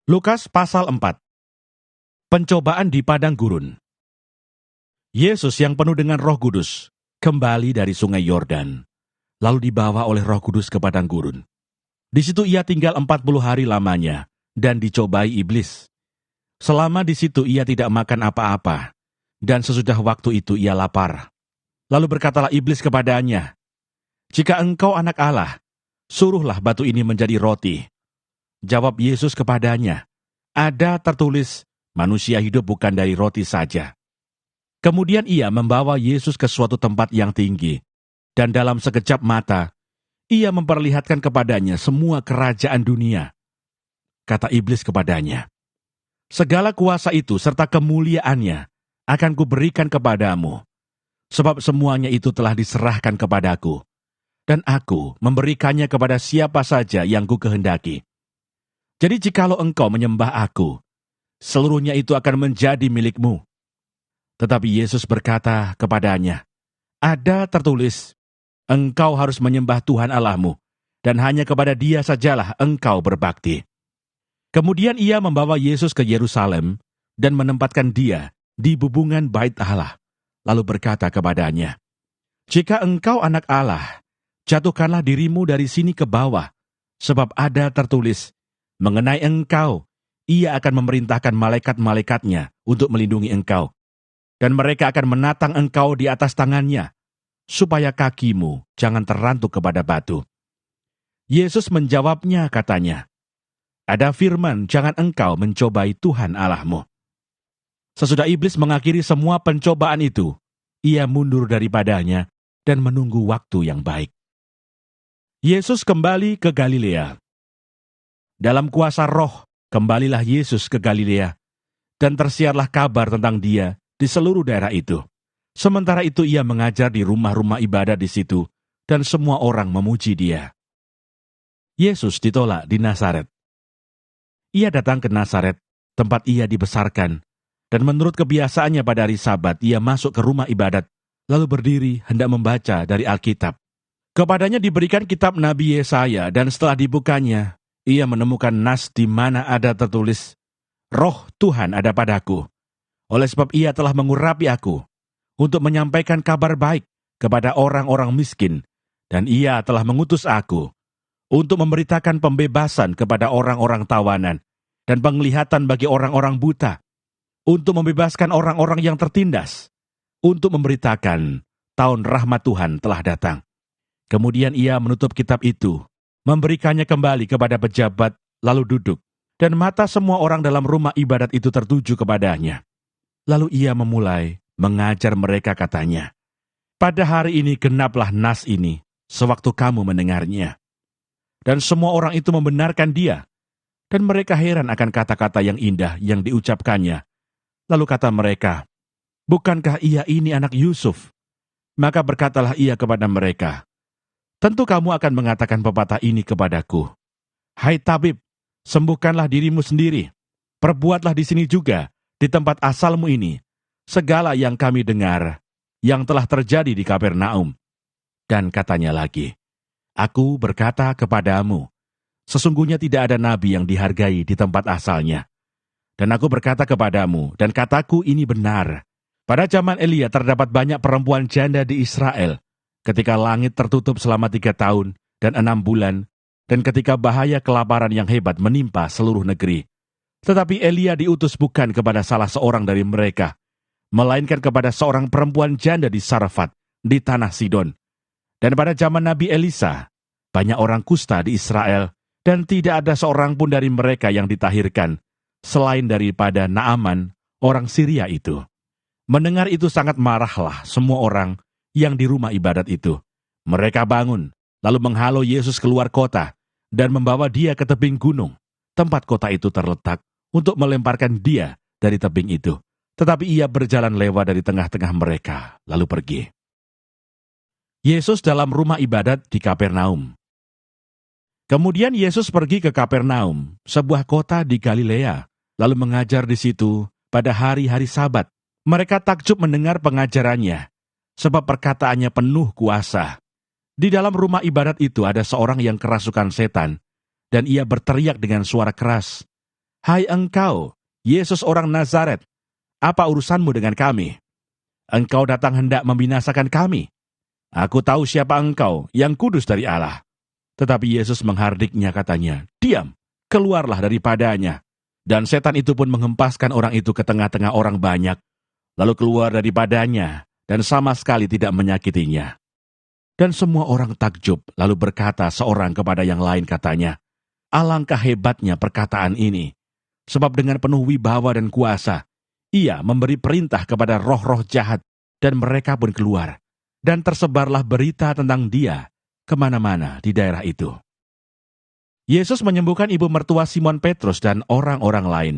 Lukas pasal 4. Pencobaan di padang gurun. Yesus yang penuh dengan Roh Kudus kembali dari sungai Yordan, lalu dibawa oleh Roh Kudus ke padang gurun. Di situ ia tinggal 40 hari lamanya dan dicobai iblis. Selama di situ ia tidak makan apa-apa, dan sesudah waktu itu ia lapar. Lalu berkatalah iblis kepadanya, "Jika engkau anak Allah, suruhlah batu ini menjadi roti." Jawab Yesus kepadanya, "Ada tertulis, manusia hidup bukan dari roti saja." Kemudian ia membawa Yesus ke suatu tempat yang tinggi, dan dalam sekejap mata, ia memperlihatkan kepadanya semua kerajaan dunia. Kata iblis kepadanya, "Segala kuasa itu serta kemuliaannya akan kuberikan kepadamu, sebab semuanya itu telah diserahkan kepadaku, dan aku memberikannya kepada siapa saja yang kukehendaki. Jadi jikalau engkau menyembah aku, seluruhnya itu akan menjadi milikmu." Tetapi Yesus berkata kepadanya, "Ada tertulis, engkau harus menyembah Tuhan Allahmu, dan hanya kepada Dia sajalah engkau berbakti." Kemudian ia membawa Yesus ke Yerusalem dan menempatkan Dia di bubungan bait Allah, lalu berkata kepadanya, "Jika engkau anak Allah, jatuhkanlah dirimu dari sini ke bawah, sebab ada tertulis, mengenai engkau, ia akan memerintahkan malaikat-malaikatnya untuk melindungi engkau, dan mereka akan menatang engkau di atas tangannya, supaya kakimu jangan terantuk kepada batu." Yesus menjawabnya katanya, "Ada firman, jangan engkau mencobai Tuhan Allahmu." Sesudah iblis mengakhiri semua pencobaan itu, ia mundur daripadanya dan menunggu waktu yang baik. Yesus kembali ke Galilea. Dalam kuasa Roh, kembalilah Yesus ke Galilea, dan tersiarlah kabar tentang Dia di seluruh daerah itu. Sementara itu ia mengajar di rumah-rumah ibadat di situ, dan semua orang memuji Dia. Yesus ditolak di Nazaret. Ia datang ke Nazaret, tempat ia dibesarkan, dan menurut kebiasaannya pada hari Sabat ia masuk ke rumah ibadat, lalu berdiri hendak membaca dari Alkitab. Kepadanya diberikan kitab Nabi Yesaya, dan setelah dibukanya, ia menemukan nas di mana ada tertulis, "Roh Tuhan ada padaku, oleh sebab ia telah mengurapi aku, untuk menyampaikan kabar baik kepada orang-orang miskin, dan ia telah mengutus aku, untuk memberitakan pembebasan kepada orang-orang tawanan, dan penglihatan bagi orang-orang buta, untuk membebaskan orang-orang yang tertindas, untuk memberitakan tahun rahmat Tuhan telah datang." Kemudian ia menutup kitab itu, memberikannya kembali kepada pejabat, lalu duduk, dan mata semua orang dalam rumah ibadat itu tertuju kepadanya. Lalu ia memulai mengajar mereka katanya, "Pada hari ini genaplah nas ini, sewaktu kamu mendengarnya." Dan semua orang itu membenarkan dia, dan mereka heran akan kata-kata yang indah yang diucapkannya. Lalu kata mereka, "Bukankah ia ini anak Yusuf?" Maka berkatalah ia kepada mereka, "Tentu kamu akan mengatakan pepatah ini kepadaku, 'Hai tabib, sembuhkanlah dirimu sendiri. Perbuatlah di sini juga, di tempat asalmu ini, segala yang kami dengar, yang telah terjadi di Kapernaum.' Dan katanya lagi, 'Aku berkata kepadamu, sesungguhnya tidak ada nabi yang dihargai di tempat asalnya. Dan aku berkata kepadamu, dan kataku ini benar, pada zaman Elia terdapat banyak perempuan janda di Israel, ketika langit tertutup selama 3 tahun dan 6 bulan, dan ketika bahaya kelaparan yang hebat menimpa seluruh negeri. Tetapi Elia diutus bukan kepada salah seorang dari mereka, melainkan kepada seorang perempuan janda di Sarefat, di tanah Sidon. Dan pada zaman Nabi Elisa, banyak orang kusta di Israel, dan tidak ada seorang pun dari mereka yang ditahirkan, selain daripada Naaman, orang Syria itu." Mendengar itu sangat marahlah semua orang yang di rumah ibadat itu. Mereka bangun, lalu menghalau Yesus keluar kota, dan membawa dia ke tebing gunung, tempat kota itu terletak, untuk melemparkan dia dari tebing itu. Tetapi ia berjalan lewat dari tengah-tengah mereka, lalu pergi. Yesus dalam rumah ibadat di Kapernaum. Kemudian Yesus pergi ke Kapernaum, sebuah kota di Galilea, lalu mengajar di situ pada hari-hari Sabat. Mereka takjub mendengar pengajarannya, sebab perkataannya penuh kuasa. Di dalam rumah ibadat itu ada seorang yang kerasukan setan, dan ia berteriak dengan suara keras, "Hai engkau, Yesus orang Nazaret, apa urusanmu dengan kami? Engkau datang hendak membinasakan kami. Aku tahu siapa engkau, yang kudus dari Allah." Tetapi Yesus menghardiknya katanya, "Diam, keluarlah daripadanya." Dan setan itu pun menghempaskan orang itu ke tengah-tengah orang banyak, lalu keluar daripadanya, dan sama sekali tidak menyakitinya. Dan semua orang takjub, lalu berkata seorang kepada yang lain katanya, "Alangkah hebatnya perkataan ini, sebab dengan penuh wibawa dan kuasa, ia memberi perintah kepada roh-roh jahat, dan mereka pun keluar. Dan tersebarlah berita tentang dia kemana-mana di daerah itu." Yesus menyembuhkan ibu mertua Simon Petrus dan orang-orang lain.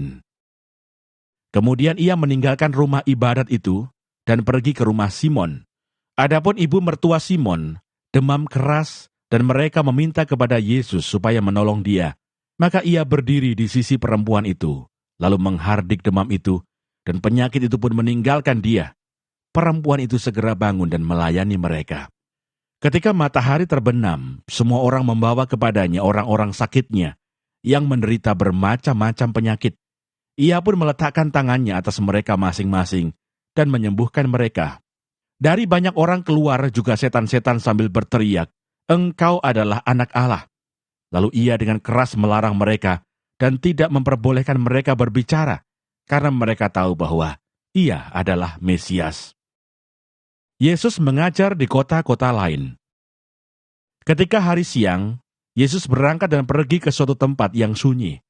Kemudian ia meninggalkan rumah ibadat itu dan pergi ke rumah Simon. Adapun ibu mertua Simon demam keras dan mereka meminta kepada Yesus supaya menolong dia. Maka ia berdiri di sisi perempuan itu, lalu menghardik demam itu, dan penyakit itu pun meninggalkan dia. Perempuan itu segera bangun dan melayani mereka. Ketika matahari terbenam, semua orang membawa kepadanya orang-orang sakitnya yang menderita bermacam-macam penyakit. Ia pun meletakkan tangannya atas mereka masing-masing dan menyembuhkan mereka. Dari banyak orang keluar juga setan-setan sambil berteriak, "Engkau adalah anak Allah." Lalu ia dengan keras melarang mereka dan tidak memperbolehkan mereka berbicara, karena mereka tahu bahwa ia adalah Mesias. Yesus mengajar di kota-kota lain. Ketika hari siang, Yesus berangkat dan pergi ke suatu tempat yang sunyi.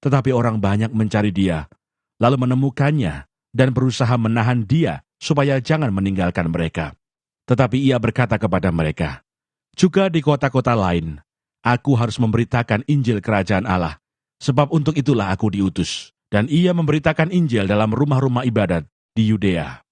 Tetapi orang banyak mencari dia, lalu menemukannya dan berusaha menahan dia supaya jangan meninggalkan mereka. Tetapi ia berkata kepada mereka, "Juga di kota-kota lain, aku harus memberitakan Injil Kerajaan Allah, sebab untuk itulah aku diutus." Dan ia memberitakan Injil dalam rumah-rumah ibadat di Yudea.